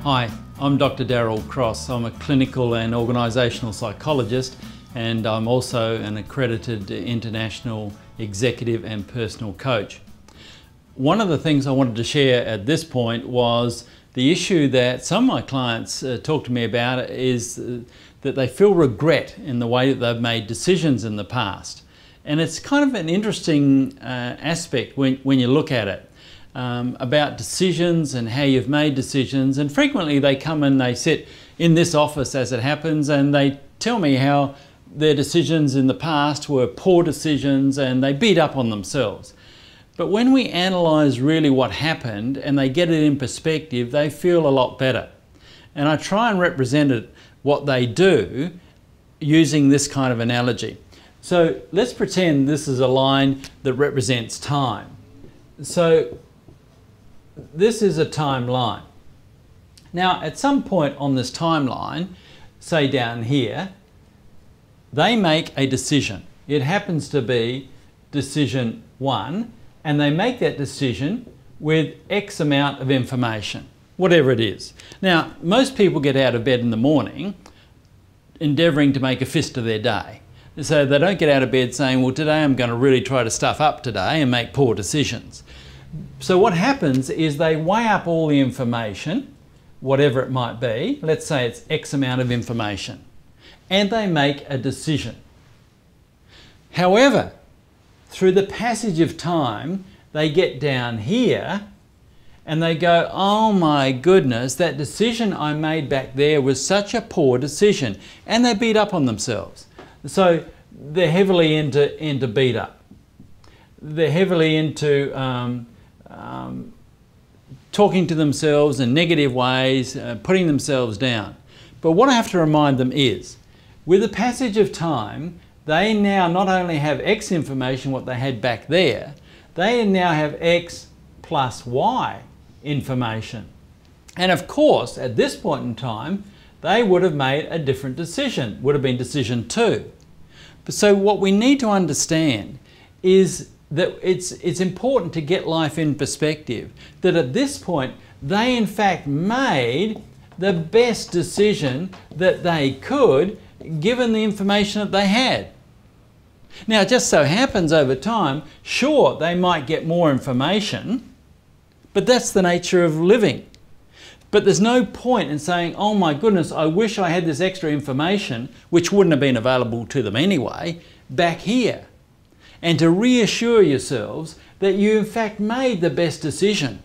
Hi, I'm Dr. Darryl Cross. I'm a clinical and organisational psychologist, and I'm also an accredited international executive and personal coach. One of the things I wanted to share at this point was the issue that some of my clients talk to me about is that they feel regret in the way that they've made decisions in the past. And it's kind of an interesting aspect when you look at it. About decisions and how you've made decisions, and frequently they come and they sit in this office as it happens and they tell me how their decisions in the past were poor decisions and they beat up on themselves. But when we analyse really what happened and they get it in perspective, they feel a lot better. And I try and represent it, what they do, using this kind of analogy. So let's pretend this is a line that represents time. So this is a timeline. Now, at some point on this timeline, say down here, they make a decision. It happens to be decision 1, and they make that decision with X amount of information, whatever it is. Now, most people get out of bed in the morning endeavouring to make a fist of their day. So they don't get out of bed saying, well, today I'm going to really try to stuff up today and make poor decisions. So what happens is they weigh up all the information, whatever it might be, let's say it's X amount of information, and they make a decision. However, through the passage of time, they get down here and they go, oh my goodness, that decision I made back there was such a poor decision, and they beat up on themselves. So they're heavily into beat up. They're heavily into talking to themselves in negative ways, putting themselves down. But what I have to remind them is, with the passage of time, they now not only have X information, what they had back there, they now have X plus Y information. And of course, at this point in time, they would have made a different decision, would have been decision 2. So what we need to understand is that it's important to get life in perspective, that at this point they in fact made the best decision that they could given the information that they had. Now it just so happens over time, sure, they might get more information, but that's the nature of living. But there's no point in saying, oh my goodness, I wish I had this extra information, which wouldn't have been available to them anyway, back here. And to reassure yourselves that you in fact made the best decision.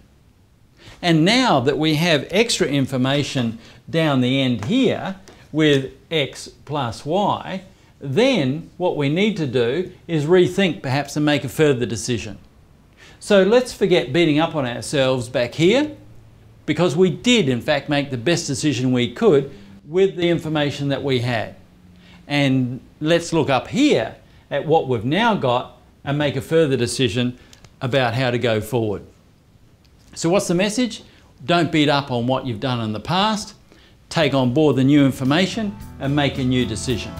And now that we have extra information down the end here with X plus Y, then what we need to do is rethink perhaps and make a further decision. So let's forget beating up on ourselves back here, because we did in fact make the best decision we could with the information that we had. And let's look up here at what we've now got and make a further decision about how to go forward. So what's the message? Don't beat up on what you've done in the past, take on board the new information and make a new decision.